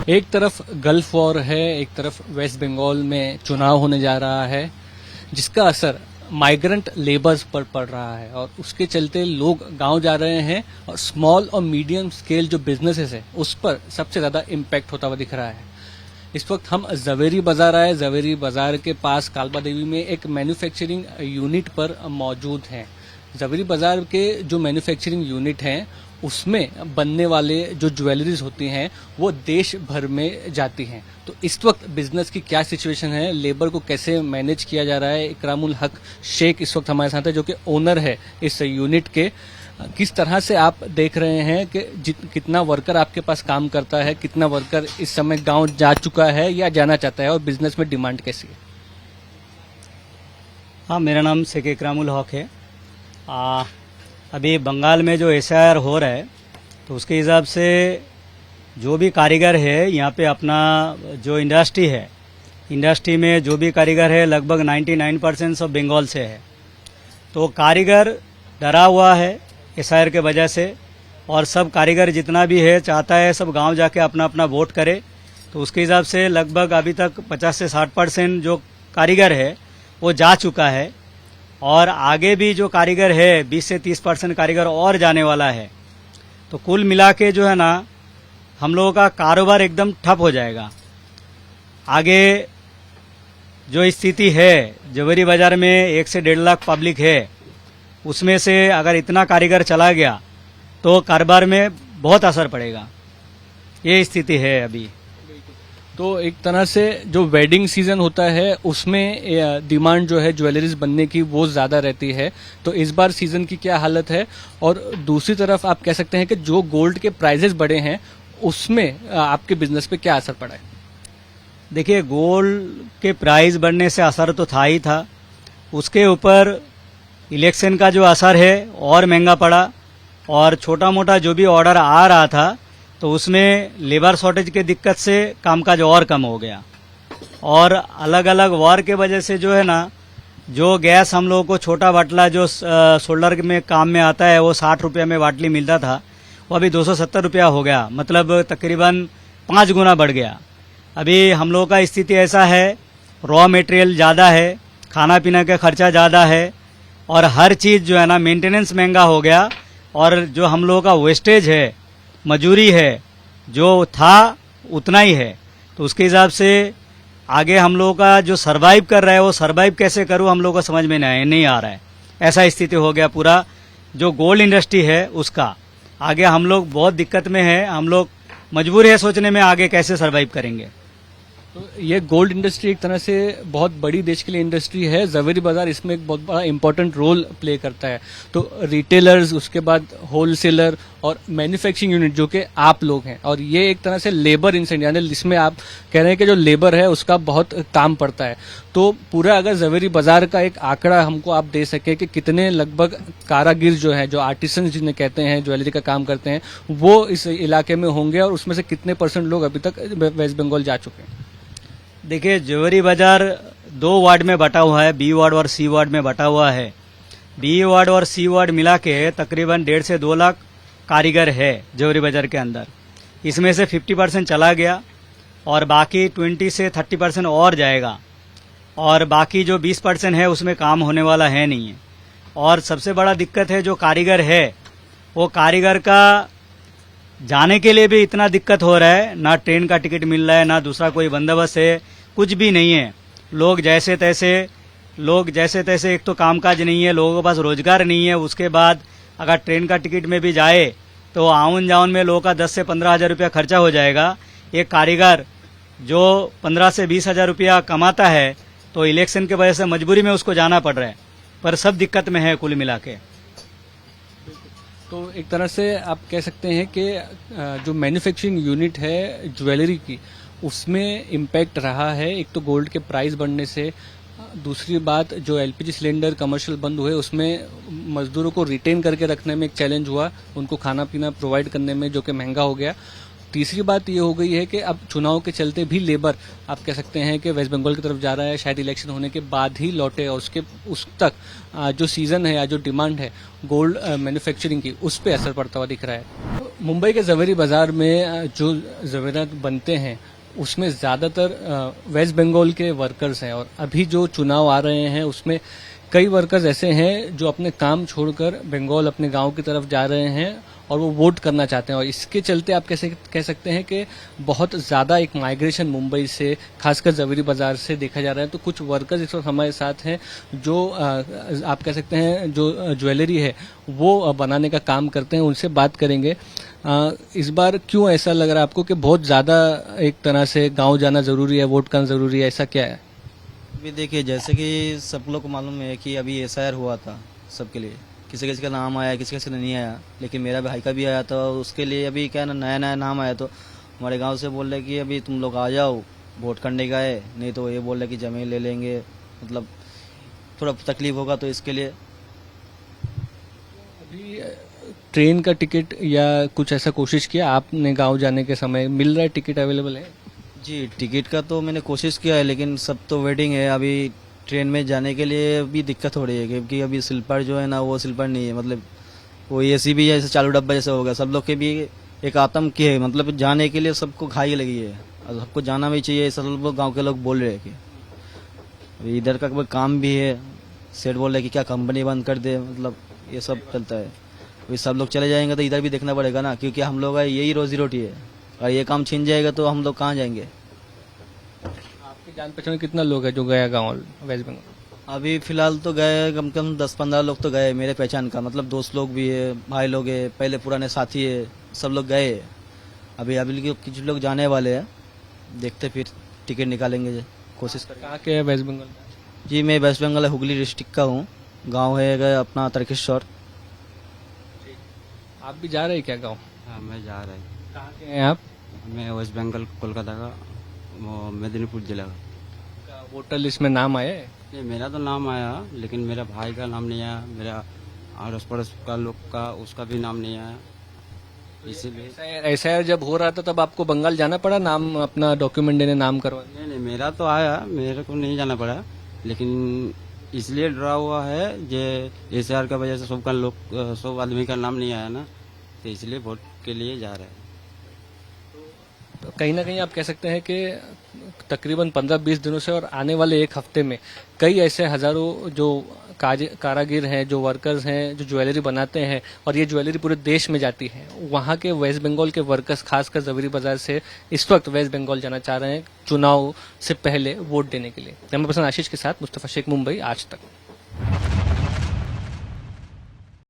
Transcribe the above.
एक तरफ gulf war है, एक तरफ वेस्ट बंगाल में चुनाव होने जा रहा है, जिसका असर माइग्रेंट लेबर्स पर पड़ रहा है और उसके चलते लोग गांव जा रहे हैं और स्मॉल और मीडियम स्केल जो बिजनेसेस है उस पर सबसे ज्यादा इम्पैक्ट होता हुआ दिख रहा है। इस वक्त हम जवेरी बाजार आए। जवेरी बाजार के पास कालबा देवी में एक मैन्युफैक्चरिंग यूनिट पर मौजूद हैं। जवेरी बाजार के जो मैन्युफैक्चरिंग यूनिट हैं उसमें बनने वाले जो ज्वेलरीज होती हैं वो देश भर में जाती हैं। तो इस वक्त बिजनेस की क्या सिचुएशन है, लेबर को कैसे मैनेज किया जा रहा है, इकरामुल हक शेख इस वक्त हमारे साथ है जो कि ओनर है इस यूनिट के। किस तरह से आप देख रहे हैं कि कितना वर्कर आपके पास काम करता है, कितना वर्कर इस समय गांव जा चुका है या जाना चाहता है और बिजनेस में डिमांड कैसी है? हाँ, मेरा नाम शेख इकरामुल हक है। अभी बंगाल में जो SIR हो रहा है तो उसके हिसाब से जो भी कारीगर है यहाँ पे अपना जो इंडस्ट्री है, इंडस्ट्री में जो भी कारीगर है लगभग 99% सब बंगाल से है। तो कारीगर डरा हुआ है SIR के वजह से और सब कारीगर जितना भी है चाहता है सब गांव जाके अपना अपना वोट करे। तो उसके हिसाब से लगभग अभी तक 50 से 60% जो कारीगर है वो जा चुका है और आगे भी जो कारीगर है 20 से 30% कारीगर और जाने वाला है। तो कुल मिला के जो है ना हम लोगों का कारोबार एकदम ठप हो जाएगा। आगे जो स्थिति है जवेरी बाजार में 1 से 1.5 लाख पब्लिक है, उसमें से अगर इतना कारीगर चला गया तो कारोबार में बहुत असर पड़ेगा। ये स्थिति है अभी। तो एक तरह से जो वेडिंग सीजन होता है उसमें डिमांड जो है ज्वेलरीज बनने की वो ज्यादा रहती है। तो इस बार सीजन की क्या हालत है? और दूसरी तरफ आप कह सकते हैं कि जो गोल्ड के प्राइजेस बढ़े हैं उसमें आपके बिजनेस पे क्या असर पड़ा है? देखिए, गोल्ड के प्राइस बढ़ने से असर तो था ही था, उसके ऊपर इलेक्शन का जो असर है और महंगा पड़ा और छोटा मोटा जो भी ऑर्डर आ रहा था तो उसमें लेबर शॉर्टेज के दिक्कत से कामकाज और कम हो गया। और अलग अलग वॉर के वजह से जो है ना, जो गैस हम लोगों को छोटा बाटला जो सोल्डर में काम में आता है वो 60 रुपये में बाटली मिलता था, वो अभी 270 रुपया हो गया, मतलब तकरीबन 5 गुना बढ़ गया। अभी हम लोगों का स्थिति ऐसा है, रॉ मटेरियल ज़्यादा है, खाना पीना का खर्चा ज़्यादा है और हर चीज़ जो है ना मेंटेनेंस महंगा हो गया और जो हम लोगों का वेस्टेज है, मजूरी है, जो था उतना ही है। तो उसके हिसाब से आगे हम लोगों का जो सरवाइव कर रहा है वो सरवाइव कैसे करूं हम लोगों को समझ में नहीं आ रहा है। ऐसा स्थिति हो गया पूरा जो गोल्ड इंडस्ट्री है उसका। आगे हम लोग बहुत दिक्कत में है, हम लोग मजबूर है सोचने में आगे कैसे सरवाइव करेंगे। तो ये गोल्ड इंडस्ट्री एक तरह से बहुत बड़ी देश के लिए इंडस्ट्री है। जवेरी बाजार इसमें एक बहुत बड़ा इंपॉर्टेंट रोल प्ले करता है। तो रिटेलर्स, उसके बाद होलसेलर और मैन्युफैक्चरिंग यूनिट जो कि आप लोग हैं, और ये एक तरह से लेबर इंसेंटिव यानी जिसमें आप कह रहे हैं कि जो लेबर है उसका बहुत काम पड़ता है। तो पूरा अगर जवेरी बाजार का एक आंकड़ा हमको आप दे सके कि कितने लगभग कारागिर जो है, जो आर्टिसन जिन्हें कहते हैं, ज्वेलरी का काम करते हैं, वो इस इलाके में होंगे और उसमें से कितने % लोग अभी तक वेस्ट बंगाल जा चुके हैं? देखिए, जवेरी बाजार 2 वार्ड में बटा हुआ है, B वार्ड और C वार्ड में बटा हुआ है। B वार्ड और C वार्ड मिला के तकरीबन 1.5 से 2 लाख कारीगर है जवेरी बाजार के अंदर। इसमें से 50% चला गया और बाकी 20 से 30% और जाएगा और बाकी जो 20% है उसमें काम होने वाला है नहीं है। और सबसे बड़ा दिक्कत है जो कारीगर है, वो कारीगर का जाने के लिए भी इतना दिक्कत हो रहा है, ना ट्रेन का टिकट मिल रहा है, ना दूसरा कोई बंदोबस्त है, कुछ भी नहीं है। लोग जैसे तैसे एक तो कामकाज नहीं है, लोगों के पास रोजगार नहीं है। उसके बाद अगर ट्रेन का टिकट में भी जाए तो आउन जाउन में लोगों का 10 से 15 हज़ार रुपया खर्चा हो जाएगा। एक कारीगर जो 15 से 20 हज़ार रुपया कमाता है तो इलेक्शन की वजह से मजबूरी में उसको जाना पड़ रहा है, पर सब दिक्कत में है कुल मिला के। तो एक तरह से आप कह सकते हैं कि जो मैन्युफैक्चरिंग यूनिट है ज्वेलरी की, उसमें इम्पैक्ट रहा है। एक तो गोल्ड के प्राइस बढ़ने से, दूसरी बात जो LPG सिलेंडर कमर्शियल बंद हुए उसमें मजदूरों को रिटेन करके रखने में एक चैलेंज हुआ, उनको खाना पीना प्रोवाइड करने में जो कि महंगा हो गया। तीसरी बात ये हो गई है कि अब चुनाव के चलते भी लेबर आप कह सकते हैं कि वेस्ट बंगाल की तरफ जा रहा है, शायद इलेक्शन होने के बाद ही लौटे और उस तक जो सीजन है या जो डिमांड है गोल्ड मैन्युफैक्चरिंग की, उस पर असर पड़ता हुआ दिख रहा है। तो मुंबई के जवेरी बाजार में जो जवेरात बनते हैं उसमें ज़्यादातर वेस्ट बंगाल के वर्कर्स हैं और अभी जो चुनाव आ रहे हैं उसमें कई वर्कर्स ऐसे हैं जो अपने काम छोड़कर बंगाल अपने गांव की तरफ जा रहे हैं और वो वोट करना चाहते हैं और इसके चलते आप कैसे कह सकते हैं कि बहुत ज़्यादा एक माइग्रेशन मुंबई से खासकर जवेरी बाजार से देखा जा रहा है। तो कुछ वर्कर्स इस वक्त हमारे साथ हैं जो आप कह सकते हैं जो ज्वेलरी है वो बनाने का काम करते हैं, उनसे बात करेंगे। इस बार क्यों ऐसा लग रहा है आपको कि बहुत ज़्यादा एक तरह से गांव जाना ज़रूरी है, वोट करना ज़रूरी है, ऐसा क्या है? अभी देखिए, जैसे कि सब लोग को मालूम है कि अभी एसआईआर हुआ था सबके लिए, किसी किसी का नाम आया, किसी किसी का नहीं आया, लेकिन मेरा भाई का भी आया था। उसके लिए अभी क्या नया नया नाम आया तो हमारे गांव से बोल रहे कि अभी तुम लोग आ जाओ, वोट करने का है, नहीं तो ये बोल रहे कि जमीन ले लेंगे, मतलब थोड़ा तकलीफ होगा तो इसके लिए। अभी ट्रेन का टिकट या कुछ ऐसा कोशिश किया आपने गांव जाने के समय? मिल रहा है, टिकट अवेलेबल है? जी, टिकट का तो मैंने कोशिश किया है, लेकिन सब तो वेटिंग है। अभी ट्रेन में जाने के लिए भी दिक्कत हो रही है, क्योंकि अभी स्लीपर जो है ना वो स्लीपर नहीं है, मतलब वो एसी भी जैसे चालू डब्बा जैसे हो गया। सब लोग के भी एक आतंक है, मतलब जाने के लिए सबको घाई लगी है और सबको जाना भी चाहिए, सब लोग गाँव के लोग बोल रहे हैं कि अभी इधर का कोई काम भी है। सेठ बोल रहे कि क्या कंपनी बंद कर दे, मतलब ये सब चलता है। अभी सब लोग चले जाएंगे तो इधर भी देखना पड़ेगा ना, क्योंकि हम लोग का यही रोजी रोटी है और ये काम छीन जाएगा तो हम लोग कहाँ जाएंगे। आपकी जान पहचान में कितना लोग है जो गया गांव वेस्ट बंगाल? अभी फिलहाल तो गए कम से कम 10-15 लोग तो गए मेरे पहचान का, मतलब दोस्त लोग भी है, भाई लोग है, पहले पुराने साथी है, सब लोग गए। अभी अभी कुछ लोग जाने वाले हैं, देखते फिर टिकट निकालेंगे, कोशिश करेंगे। कहाँ के है वेस्ट बंगाल? जी, मैं वेस्ट बंगाल हुगली डिस्ट्रिक्ट का हूँ। गांव है अपना तरकेश्वर। आप भी जा रहे हैं क्या गांव? हाँ, मैं जा रहा हूँ। कहाँ के हैं आप? मैं वेस्ट बंगाल कोलकाता का, वो मेदिनीपुर जिला का। वोटर लिस्ट में नाम आया है? नहीं, मेरा तो नाम आया, लेकिन मेरा भाई का नाम नहीं आया, मेरा आस पड़ोस का लोग का उसका भी नाम नहीं आया, इसीलिए। ऐसा जब हो रहा था तब आपको बंगाल जाना पड़ा नाम अपना डॉक्यूमेंट देने, नाम करवाने? नहीं, मेरा तो आया, मेरे को नहीं जाना पड़ा, लेकिन इसलिए डरा हुआ है जे एसआर का वजह से सबका लोग, सब आदमी का नाम नहीं आया ना, तो इसलिए वोट के लिए जा रहे हैं। तो कहीं ना कहीं आप कह सकते हैं कि तकरीबन 15-20 दिनों से और आने वाले एक हफ्ते में कई ऐसे हजारों जो कारागिर हैं, जो वर्कर्स हैं, जो ज्वेलरी बनाते हैं और ये ज्वेलरी पूरे देश में जाती है, वहाँ के वेस्ट बंगाल के वर्कर्स खासकर जवेरी बाजार से इस वक्त वेस्ट बंगाल जाना चाह रहे हैं चुनाव से पहले वोट देने के लिए। कैमरा पर्सन आशीष के साथ मुस्तफा शेख, मुंबई आज तक।